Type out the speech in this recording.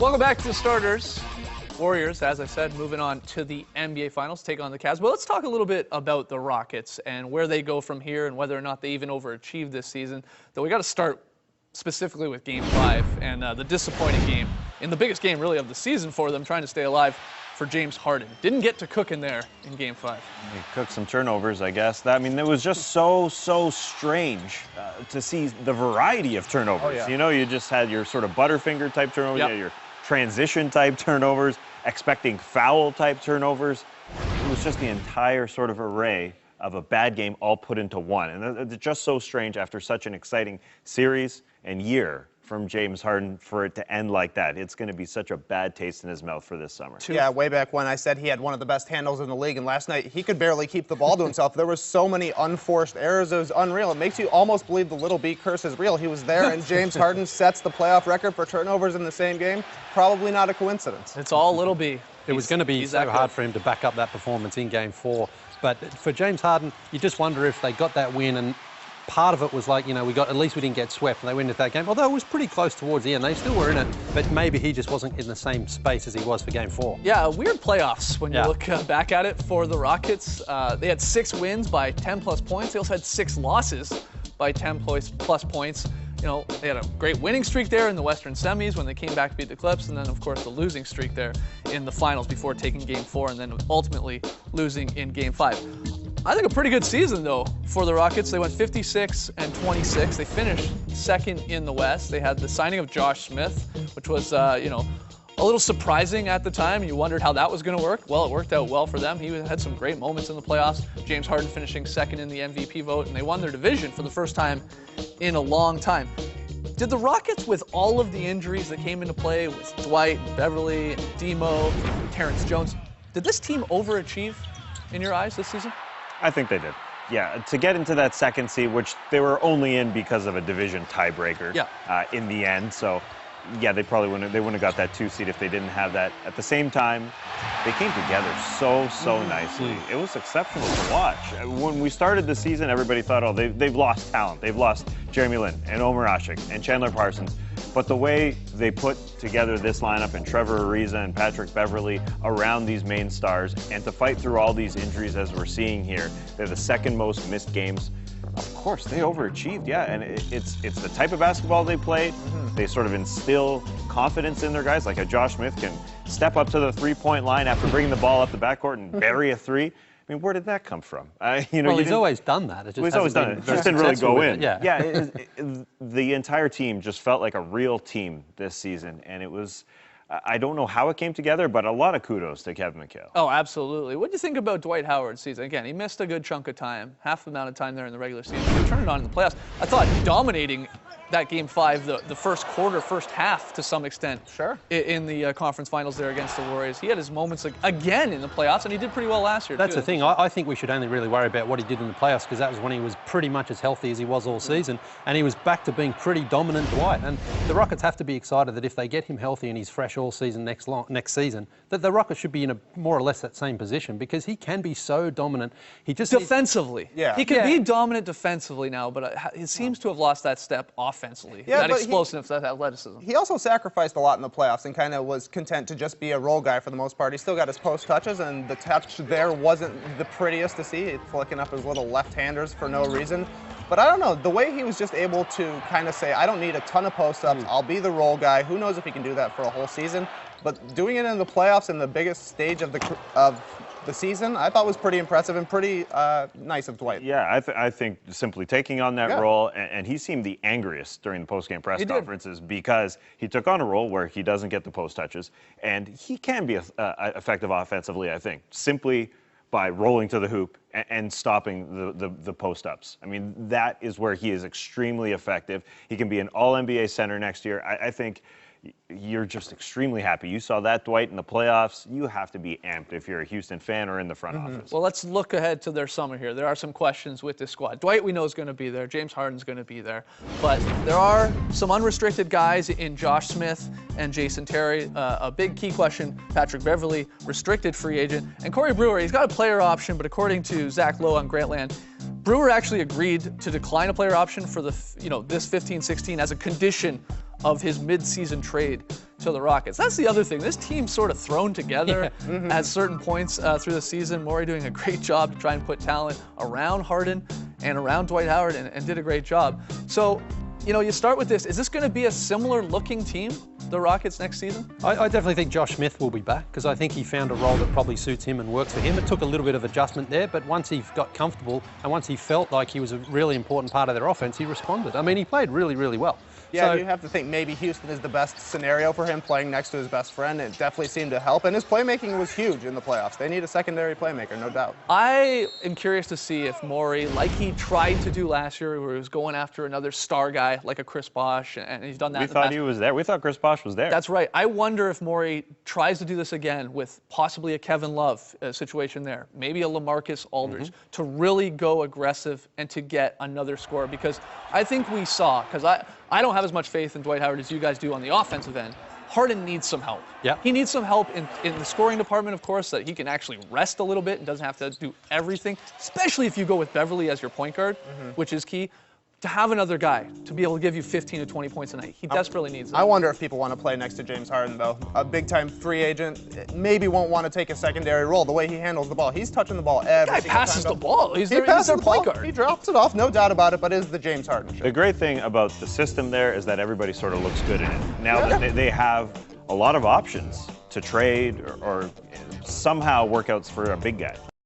Welcome back to the starters. Warriors, as I said, moving on to the NBA Finals, take on the Cavs. But let's talk a little bit about the Rockets and where they go from here and whether or not they even overachieved this season. Though we got to start specifically with Game 5 and the disappointing game in the biggest game really of the season for them, trying to stay alive for James Harden. Didn't get to cook in there in Game 5. He cooked some turnovers, I guess. I mean, it was just so strange to see the variety of turnovers. Oh, yeah. You know, you just had your sort of Butterfinger type turnovers, Yep. you had your transition type turnovers, expecting foul type turnovers. It was just the entire sort of array of a bad game all put into one. And it's just so strange after such an exciting series and year from James Harden for it to end like that. It's going to be such a bad taste in his mouth for this summer. Yeah, way back when I said he had one of the best handles in the league, and last night he could barely keep the ball to himself. There were so many unforced errors. It was unreal. It makes you almost believe the Little B curse is real. He was there, and James Harden sets the playoff record for turnovers in the same game. Probably not a coincidence. It's all Little B. It was going to be so hard for him to back up that performance in Game 4. But for James Harden, you just wonder if they got that win, and part of it was like, you know, at least we didn't get swept and they win at that game. Although it was pretty close towards the end. They still were in it, but maybe he just wasn't in the same space as he was for Game 4. Yeah, weird playoffs when you look back at it for the Rockets. They had 6 wins by 10-plus points. They also had 6 losses by 10-plus points. You know, they had a great winning streak there in the Western semis when they came back to beat the Clips, and then, of course, the losing streak there in the finals before taking Game 4 and then ultimately losing in Game 5. I think a pretty good season, though, for the Rockets. They went 56-26. They finished second in the West. They had the signing of Josh Smith, which was, you know, a little surprising at the time. You wondered how that was going to work. Well, it worked out well for them. He had some great moments in the playoffs. James Harden finishing second in the MVP vote, and they won their division for the first time in a long time. Did the Rockets, with all of the injuries that came into play with Dwight, and Beverly, and Demo, and Terrence Jones, did this team overachieve in your eyes this season? I think they did. Yeah, to get into that second seed, which they were only in because of a division tiebreaker in the end. So, yeah, they probably wouldn't have got that 2 seed if they didn't have that. At the same time, they came together so nicely. It was exceptional to watch. When we started the season, everybody thought, oh, they've lost talent. They've lost Jeremy Lin and Omer Asik and Chandler Parsons. But the way they put together this lineup and Trevor Ariza and Patrick Beverly around these main stars, and to fight through all these injuries as we're seeing here, they're the second most missed games. Of course, they overachieved, yeah, and it's the type of basketball they played. They sort of instill confidence in their guys, like a Josh Smith can step up to the three-point line after bringing the ball up the backcourt and bury a three. I mean, where did that come from? You know, well, he's always done that. It just he's always done it. It just didn't really go in. Yeah, the entire team just felt like a real team this season, and it was. I don't know how it came together, but a lot of kudos to Kevin McHale. Oh, absolutely. What do you think about Dwight Howard's season? Again, he missed a good chunk of time, half the amount of time there in the regular season. He turned it on in the playoffs. I thought dominating that Game 5, the first quarter, first half to some extent. Sure. In the conference finals there against the Warriors. He had his moments again in the playoffs, and he did pretty well last year. That's the thing. I think we should only really worry about what he did in the playoffs, because that was when he was pretty much as healthy as he was all season, and he was back to being pretty dominant Dwight. And the Rockets have to be excited that if they get him healthy and he's fresh all season next season, that the Rockets should be in a more or less that same position, because he can be so dominant. He just defensively. He can be dominant defensively now, but he seems to have lost that step offensively. Yeah, that explosiveness, that athleticism. He also sacrificed a lot in the playoffs and kind of was content to just be a role guy for the most part. He still got his post touches, and the touch there wasn't the prettiest to see, flicking up his little left-handers for no reason. But I don't know, the way he was just able to kind of say, I don't need a ton of post-ups, I'll be the role guy. Who knows if he can do that for a whole season? But doing it in the playoffs in the biggest stage of the season, I thought was pretty impressive and pretty nice of Dwight. Yeah, I think simply taking on that role, and he seemed the angriest during the post-game press conferences because he took on a role where he doesn't get the post touches, and he can be effective offensively, I think, simply by rolling to the hoop and stopping the post-ups. I mean, that is where he is extremely effective. He can be an all-NBA center next year. I think you're just extremely happy. You saw that, Dwight, in the playoffs. You have to be amped if you're a Houston fan or in the front office. Well, let's look ahead to their summer here. There are some questions with this squad. Dwight, we know, is going to be there. James Harden's going to be there. But there are some unrestricted guys in Josh Smith and Jason Terry. A big key question, Patrick Beverly, restricted free agent. And Corey Brewer, he's got a player option, but according to Zach Lowe on Grantland, Brewer actually agreed to decline a player option for the, this 15-16 as a condition of his mid-season trade to the Rockets. That's the other thing. This team's sort of thrown together at certain points through the season. Morey doing a great job to try and put talent around Harden and around Dwight Howard and did a great job. So, you know, you start with this. Is this going to be a similar looking team, the Rockets, next season? I definitely think Josh Smith will be back because I think he found a role that probably suits him and works for him. It took a little bit of adjustment there, but once he got comfortable and once he felt like he was a really important part of their offense, he responded. I mean, he played really, really well. Yeah, you have to think maybe Houston is the best scenario for him, playing next to his best friend. It definitely seemed to help, and his playmaking was huge in the playoffs. They need a secondary playmaker, no doubt. I am curious to see if Morey, like he tried to do last year, where he was going after another star guy like a Chris Bosh, and he's done that. We thought he was there. We thought Chris Bosh was there. That's right. I wonder if Morey tries to do this again with possibly a Kevin Love situation there, maybe a LaMarcus Aldridge, to really go aggressive and to get another score. Because I think we saw, because I don't have as much faith in Dwight Howard as you guys do on the offensive end. Harden needs some help. Yeah. He needs some help in the scoring department, of course, so that he can actually rest a little bit and doesn't have to do everything, especially if you go with Beverly as your point guard, which is key. To have another guy to be able to give you 15 to 20 points a night. He desperately needs it. I wonder if people want to play next to James Harden, though. A big-time free agent maybe won't want to take a secondary role. The way he handles the ball, he's touching the ball every single time. Guy passes the ball. He's their passes point guard. He drops it off, no doubt about it, but is the James Harden show. The great thing about the system there is that everybody sort of looks good in it. Now that they have a lot of options to trade or somehow workouts for a big guy.